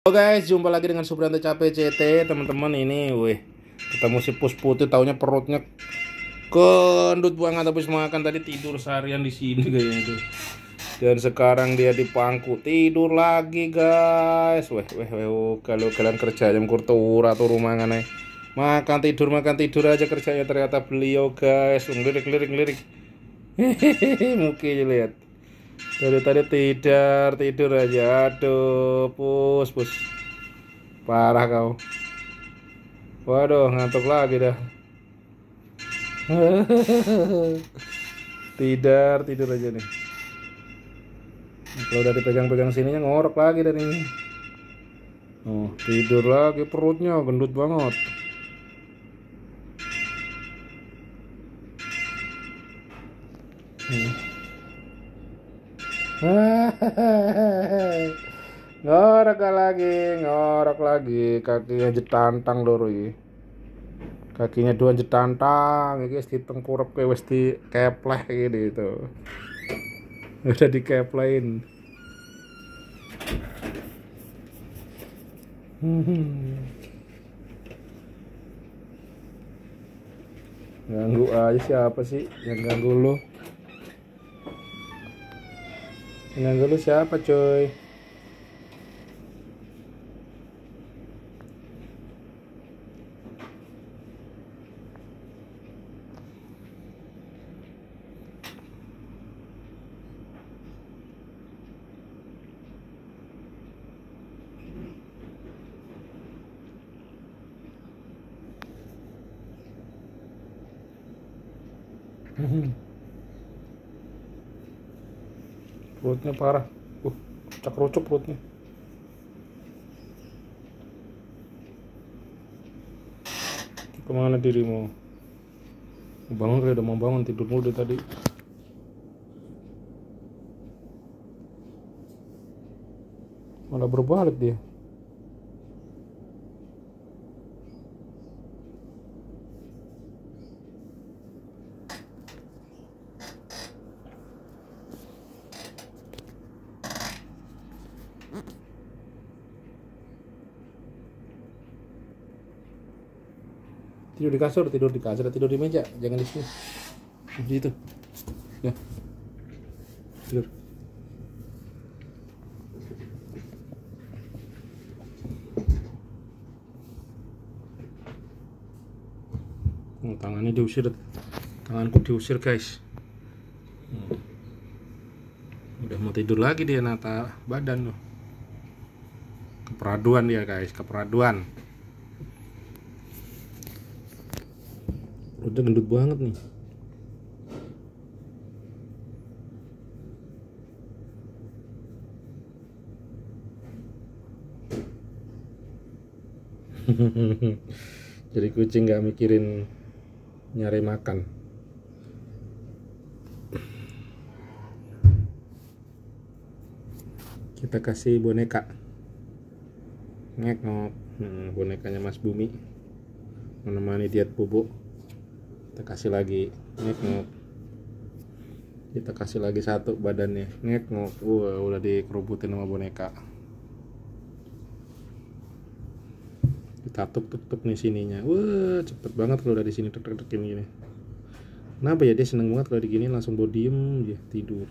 Halo guys, jumpa lagi dengan Suprianto Capek CT. Teman-teman, ini ketemu si Pus Putih, taunya perutnya gendut banget habis makan tadi, tidur seharian di sini kayaknya itu. Dan sekarang dia di pangku tidur lagi guys. Kalau kalian kerja jam kurtur atau rumangan makan tidur aja kerjanya, ternyata beliau guys lirik hehehe. Mungkin lihat dari tadi tidur aja. Aduh, pus parah kau. Waduh, ngantuk lagi dah. Tidur aja nih. Kalau udah dipegang-pegang sininya ngorok lagi dan ini. Oh, tidur lagi, perutnya gendut banget. Ngorok lagi, kakinya jetantang dori. Kakinya dua jetantang, iki wis ditengkurep wis dikepleh gitu. Udah dikeplein. Ganggu aja, siapa sih yang ganggu lu? Yang ganggu lu siapa coy? Perutnya parah. Cak-rucuk perutnya. Kemana dirimu? Bangun kali, udah mau bangun, tidur mulu dari tadi. Malah berbalik dia. Tidur di kasur, tidur di meja, jangan di sini. Di situ. Ya. Tidur. Tangannya diusir. Tanganku diusir, guys. Udah mau tidur lagi dia, nata badan loh. Keperaduan dia, guys, keperaduan. Udah gendut banget nih. Jadi kucing gak mikirin nyari makan. Kita kasih boneka ngek-ngok. Bonekanya Mas Bumi menemani diet bobo. Kita kasih lagi ngek-ngok. Kita kasih lagi satu badannya ngek-ngok. Udah dikerubutin sama boneka. Kita tuk nih sininya. Cepet banget kalau udah di sini tek-tekin gini. Kenapa ya dia seneng banget kalau digini, langsung bawa diem dia tidur.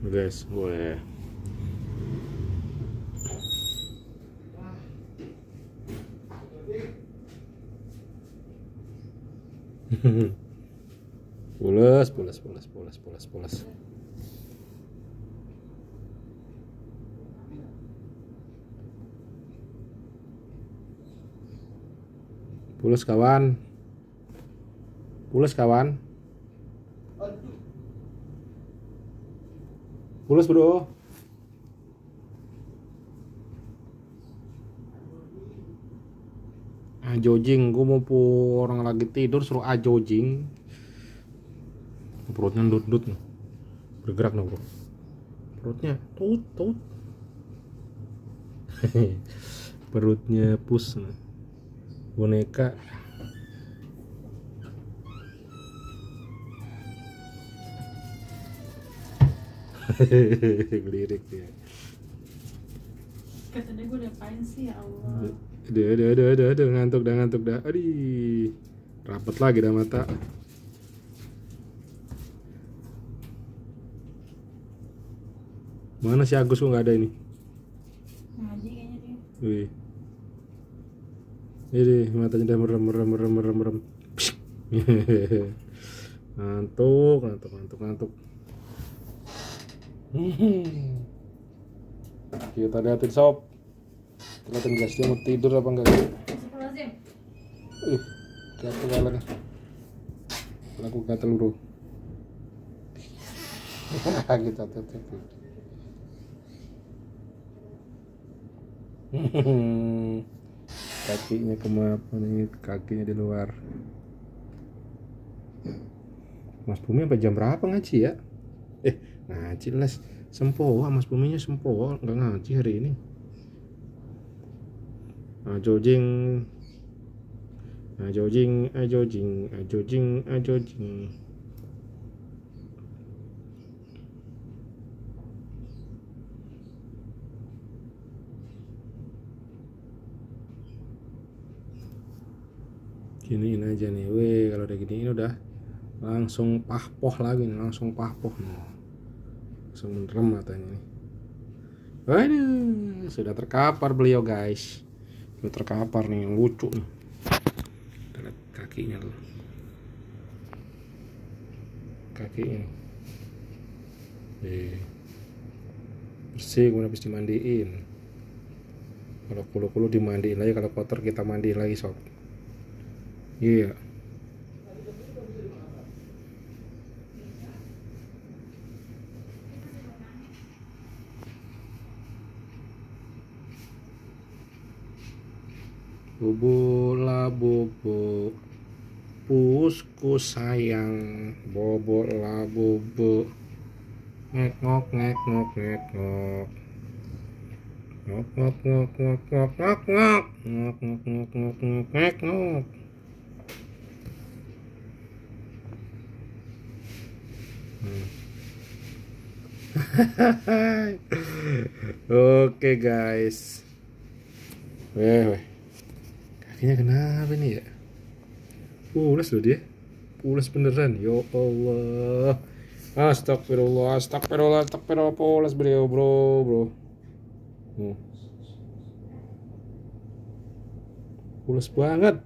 Guys, pulas. Pulas kawan. Pulas bro. Ajojing, gue mau orang lagi tidur suruh ajojing. Perutnya ndut bergerak nih bro. Perutnya tut. Perutnya pus. Boneka Lirik dia. Katanya gue ngapain sih, ya Allah. Aduh, ngantuk dah. Aduh, rapet lagi dah mata. Mana si Agus kok nggak ada ini? Ngaji kayaknya dia. Wih, ini matanya udah merem. Psik. Ngantuk. Kita liatin sob. Kita liatin guys, dia mau tidur apa enggak? Astagfirullahaladzim. Gatel galanya. Aku gatel bro. Kita tutup. Kakinya kemana nih? Kakinya di luar. Mas Bumi sampai jam berapa ngaji ya? Ngaji les sempowa, Mas Buminya sempowa nggak ngaji hari ini. Ajojing. Giniin aja nih, weh kalau udah giniin udah langsung pahpoh lagi nih, langsung merem matanya nih. Waduh, sudah terkapar beliau guys, sudah terkapar nih, yang lucu nih. Lihat kakinya loh, kakinya bersih, kemudian habis dimandiin. Kalau kulu dimandiin lagi, kalau kotor kita mandiin lagi sob. Iya. Bobo lah bobo, pusku sayang, bobo lah bobo, ngek ngok. Oke guys. Weh. Kakinya kenapa nih ya? Pulas loh dia. Pulas beneran. Ya Allah. Astagfirullah. Pulas beliau bro. Pulas banget.